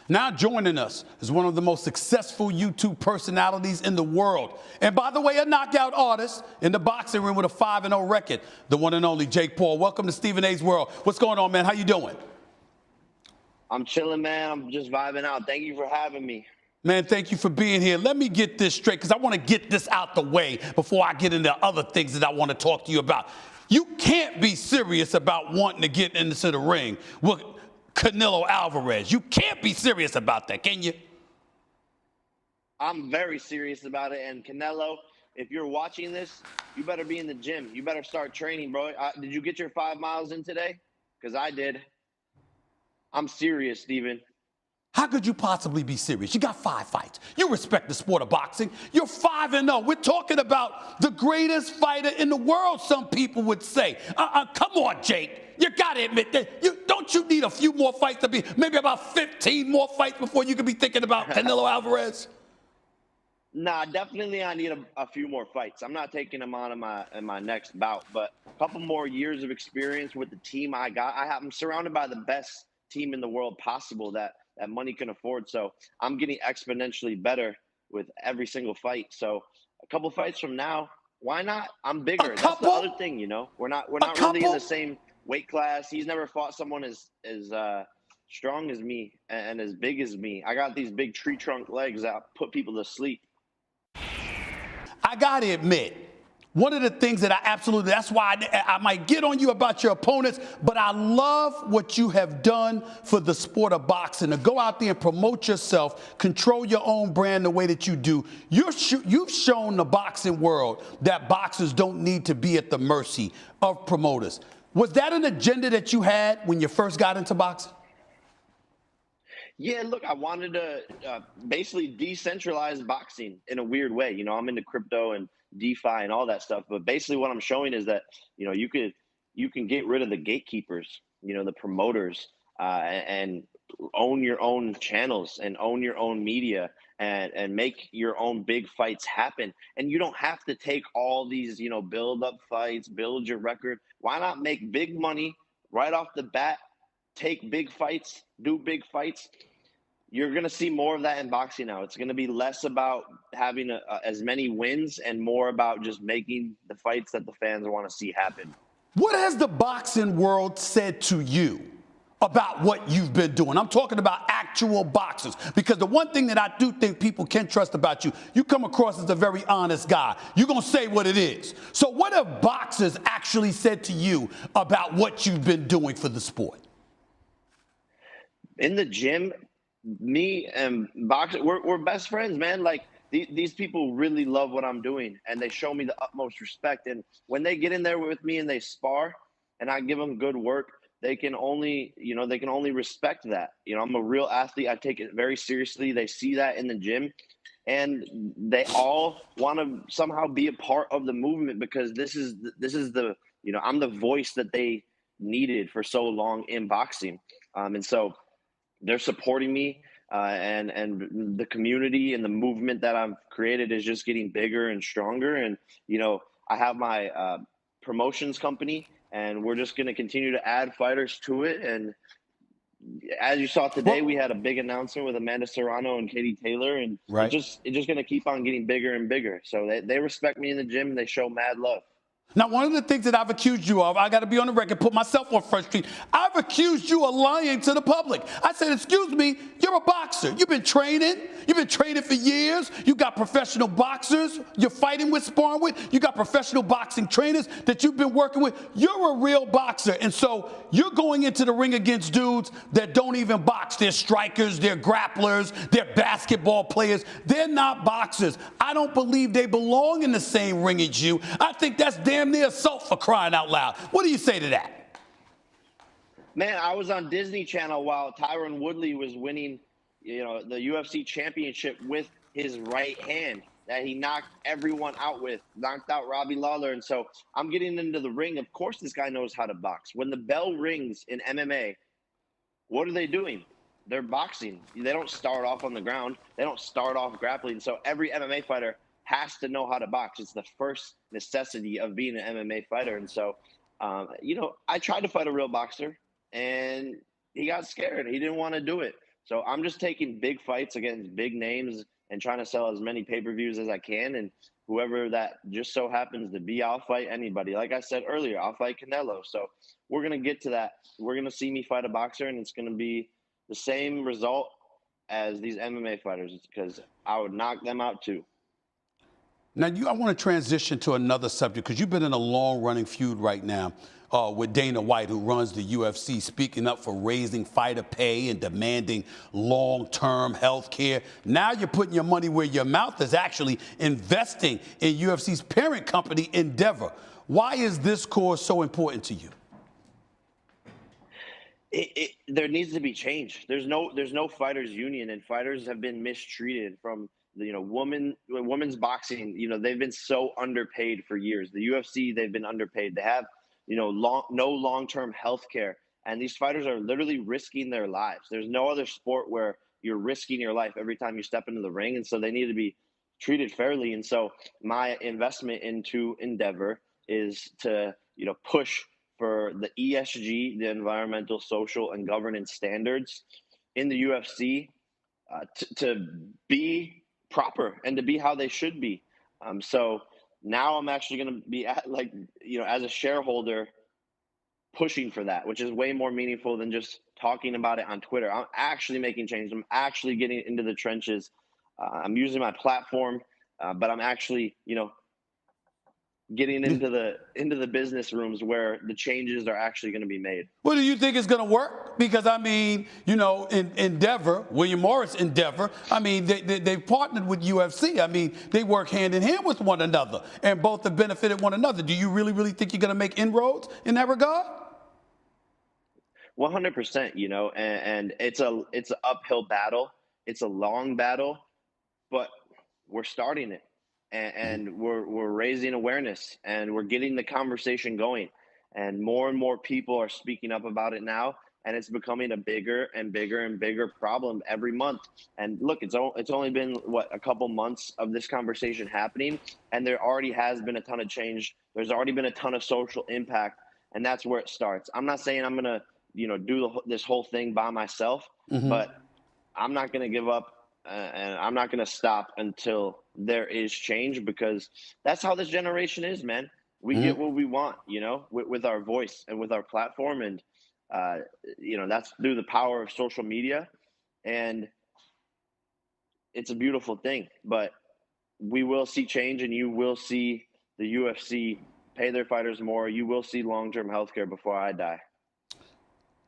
Now joining us is one of the most successful YouTube personalities in the world. And by the way, a knockout artist in the boxing ring with a 5-0 record, the one and only Jake Paul. Welcome to Stephen A's World. What's going on, man? How you doing? I'm chilling, man. I'm just vibing out. Thank you for having me. Man, thank you for being here. Let me get this straight because I want to get this out the way before I get into other things that I want to talk to you about. You can't be serious about wanting to get into the ring with Canelo Alvarez. You can't be serious about that, can you? I'm very serious about it. And Canelo, if you're watching this, you better be in the gym. You better start training, bro. Did you get your 5 miles in today? Because I did. I'm serious, Steven. How could you possibly be serious? You got 5 fights. You respect the sport of boxing. You're 5-0. We're talking about the greatest fighter in the world, some people would say. Come on, Jake. You got to admit that. Don't you need a few more fights to be, maybe about 15 more fights before you could be thinking about Canelo Alvarez? Nah, definitely I need a few more fights. I'm not taking them on in my next bout, but a couple more years of experience with the team I got. I'm surrounded by the best team in the world possible that money can afford. So I'm getting exponentially better with every single fight. So a couple fights from now, why not? I'm bigger. That's the other thing, you know. We're not really in the same weight class. He's never fought someone as strong as me and as big as me. I got these big tree trunk legs that put people to sleep. I gotta admit, one of the things that that's why I might get on you about your opponents, but I love what you have done for the sport of boxing, to go out there and promote yourself, control your own brand the way that you do. You've shown the boxing world that boxers don't need to be at the mercy of promoters. Was that an agenda that you had when you first got into boxing? Yeah, look, I wanted to basically decentralize boxing in a weird way. You know, I'm into crypto and DeFi and all that stuff, but basically what I'm showing is that, you know, you can get rid of the gatekeepers, you know, the promoters, and own your own channels and own your own media and make your own big fights happen. And you don't have to take all these, you know, build up fights, build your record. Why not make big money right off the bat? Take big fights, do big fights. You're going to see more of that in boxing now. It's going to be less about having as many wins and more about just making the fights that the fans want to see happen. What has the boxing world said to you about what you've been doing? I'm talking about actual boxers, because the one thing that I do think people can trust about you, you come across as a very honest guy. You're going to say what it is. So what have boxers actually said to you about what you've been doing for the sport? In the gym, me and boxer, we're best friends, man. Like these people really love what I'm doing, and they show me the utmost respect. And when they get in there with me and they spar, and I give them good work, they can only respect that. You know, I'm a real athlete. I take it very seriously. They see that in the gym, and they all want to somehow be a part of the movement, because this is the, you know, I'm the voice that they needed for so long in boxing, and so they're supporting me, and the community and the movement that I've created is just getting bigger and stronger. And, you know, I have my promotions company, and we're just going to continue to add fighters to it. And as you saw today, we had a big announcement with Amanda Serrano and Katie Taylor, and right. it's just going to keep on getting bigger and bigger. So they respect me in the gym, and they show mad love. Now, one of the things that I've accused you of, I got to be on the record, put myself on Front Street. I've accused you of lying to the public. I said, excuse me, you're a boxer. You've been training. You've been training for years. You got professional boxers you're fighting with, sparring with. You got professional boxing trainers that you've been working with. You're a real boxer. And so you're going into the ring against dudes that don't even box. They're strikers. They're grapplers. They're basketball players. They're not boxers. I don't believe they belong in the same ring as you. I think that's damn near assault, for crying out loud. What do you say to that? Man, I was on Disney Channel while Tyron Woodley was winning, you know, the UFC championship with his right hand that he knocked everyone out with, knocked out Robbie Lawler. And so I'm getting into the ring. Of course, this guy knows how to box. When the bell rings in MMA, what are they doing? They're boxing. They don't start off on the ground. They don't start off grappling. So every MMA fighter has to know how to box. It's the first necessity of being an MMA fighter. And so, you know, I tried to fight a real boxer, and he got scared. He didn't want to do it. So I'm just taking big fights against big names and trying to sell as many pay-per-views as I can. And whoever that just so happens to be, I'll fight anybody. Like I said earlier, I'll fight Canelo. So we're going to get to that. We're going to see me fight a boxer, and it's going to be the same result as these MMA fighters because I would knock them out too. Now, I want to transition to another subject because you've been in a long-running feud right now with Dana White, who runs the UFC, speaking up for raising fighter pay and demanding long-term health care. Now you're putting your money where your mouth is, actually investing in UFC's parent company, Endeavor. Why is this cause so important to you? There needs to be change. There's no fighters union, and fighters have been mistreated from women's boxing. They've been so underpaid for years. The UFC, they've been underpaid. They have no long-term health care, and these fighters are literally risking their lives. There's no other sport where you're risking your life every time you step into the ring, and so they need to be treated fairly. And so my investment into Endeavor is to push for the ESG, the environmental, social, and governance standards in the UFC to be proper and to be how they should be. So now I'm actually going to be as a shareholder pushing for that, which is way more meaningful than just talking about it on Twitter. I'm actually making change. I'm actually getting into the trenches. I'm using my platform, but I'm actually, getting into the business rooms where the changes are actually going to be made. Well, do you think it's going to work? Because, I mean, in Endeavor, William Morris Endeavor, I mean, they've partnered with UFC. I mean, they work hand in hand with one another, and both have benefited one another. Do you really, really think you're going to make inroads in that regard? 100%, and it's an uphill battle. It's a long battle, but we're starting it. And we're raising awareness, and we're getting the conversation going, and more people are speaking up about it now, and it's becoming a bigger and bigger and bigger problem every month. And look, it's only been a couple months of this conversation happening, and there already has been a ton of change. There's already been a ton of social impact, and that's where it starts. I'm not saying I'm gonna do this whole thing by myself, but I'm not gonna give up. And I'm not going to stop until there is change, because that's how this generation is, man. We get what we want, with our voice and with our platform. And, that's through the power of social media. And it's a beautiful thing. But we will see change, and you will see the UFC pay their fighters more. You will see long-term healthcare before I die.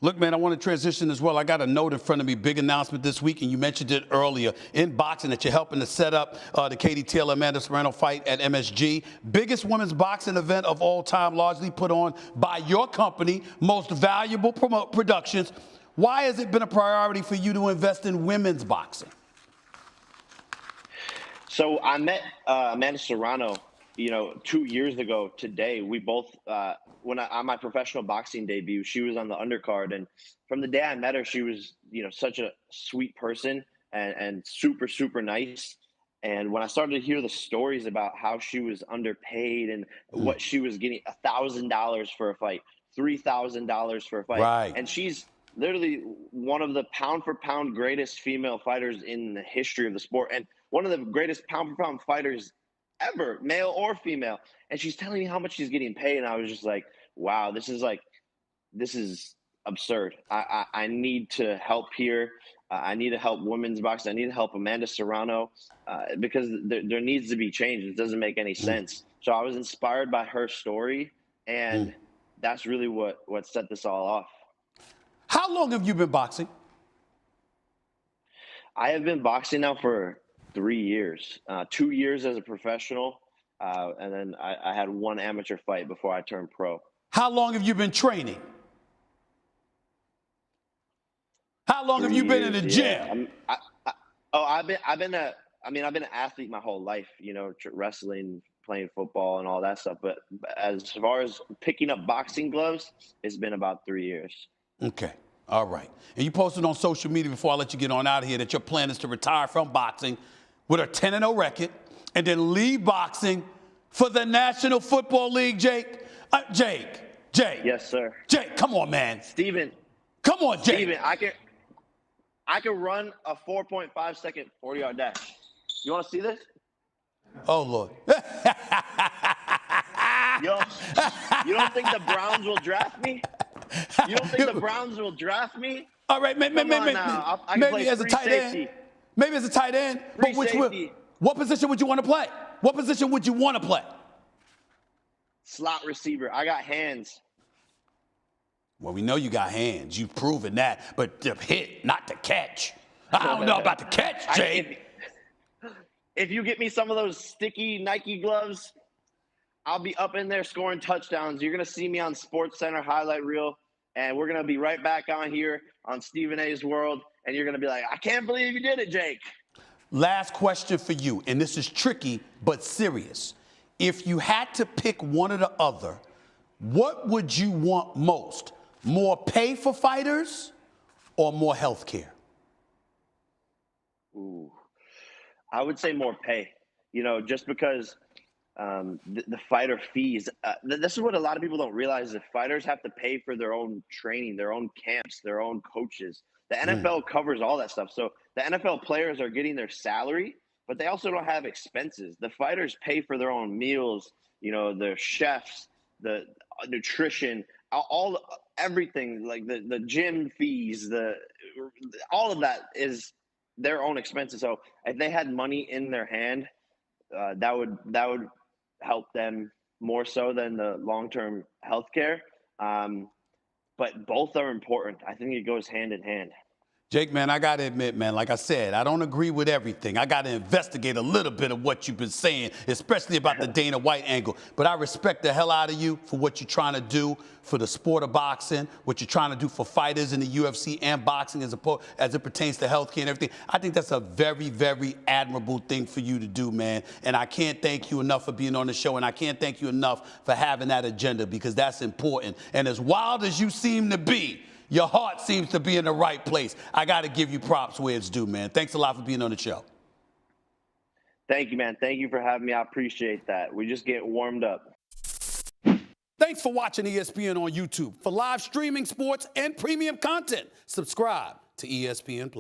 Look, man, I want to transition as well. I got a note in front of me, big announcement this week, and you mentioned it earlier, in boxing, that you're helping to set up the Katie Taylor-Amanda Serrano fight at MSG. Biggest women's boxing event of all time, largely put on by your company, Most Valuable Productions. Why has it been a priority for you to invest in women's boxing? So I met Amanda Serrano 2 years ago today. We both, on my professional boxing debut, she was on the undercard. And from the day I met her, she was, such a sweet person and super, super nice. And when I started to hear the stories about how she was underpaid and what she was getting, $1,000 for a fight, $3,000 for a fight. Right. And she's literally one of the pound for pound greatest female fighters in the history of the sport. And one of the greatest pound for pound fighters ever, male or female. And she's telling me how much she's getting paid, and I was just like, wow, this is absurd. I need to help here. I need to help women's boxing. I need to help Amanda Serrano because there needs to be change. It doesn't make any sense. So I was inspired by her story, and that's really what set this all off. How long have you been boxing? I have been boxing now for 3 years, 2 years as a professional, and then I had one amateur fight before I turned pro. How long have you been training? How long have you been in the gym? I've been an athlete my whole life, wrestling, playing football, and all that stuff. But as far as picking up boxing gloves, it's been about 3 years. Okay. All right. And you posted on social media before I let you get on out of here that your plan is to retire from boxing with a 10-0 record and then leave boxing for the National Football League, Jake. Jake. Yes, sir. Jake, come on, man. Steven. Come on, Jake. Steven, I can run a 4.5-second 40-yard dash. You want to see this? Oh, Lord. Yo, you don't think the Browns will draft me? You don't think the Browns will draft me? All right, Come on now. I can maybe play as a free tight safety. end. Maybe as a tight end. Free But safety. what position would you want to play? What position would you want to play? Slot receiver. I got hands. Well, we know you got hands. You've proven that. But to hit, not to catch. I don't know about the catch, Jay. If you get me some of those sticky Nike gloves, I'll be up in there scoring touchdowns. You're going to see me on SportsCenter highlight reel, and we're going to be right back on here on Stephen A's World, and you're going to be like, I can't believe you did it, Jake. Last question for you, and this is tricky but serious. If you had to pick one or the other, what would you want most? More pay for fighters or more health care? Ooh, I would say more pay, just because the fighter fees. This is what a lot of people don't realize: is fighters have to pay for their own training, their own camps, their own coaches. The NFL covers all that stuff. So the NFL players are getting their salary, but they also don't have expenses. The fighters pay for their own meals, their chefs, the nutrition, everything, like the gym fees, all of that is their own expenses. So if they had money in their hand, that would help them more so than the long-term healthcare. But both are important. I think it goes hand in hand. Jake, man, I got to admit, man, like I said, I don't agree with everything. I got to investigate a little bit of what you've been saying, especially about the Dana White angle. But I respect the hell out of you for what you're trying to do for the sport of boxing, what you're trying to do for fighters in the UFC and boxing as it pertains to healthcare and everything. I think that's a very, very admirable thing for you to do, man. And I can't thank you enough for being on the show, and I can't thank you enough for having that agenda, because that's important. And as wild as you seem to be, your heart seems to be in the right place. I got to give you props where it's due, man. Thanks a lot for being on the show. Thank you, man. Thank you for having me. I appreciate that. We just get warmed up. Thanks for watching ESPN on YouTube. For live streaming, sports, and premium content, subscribe to ESPN+.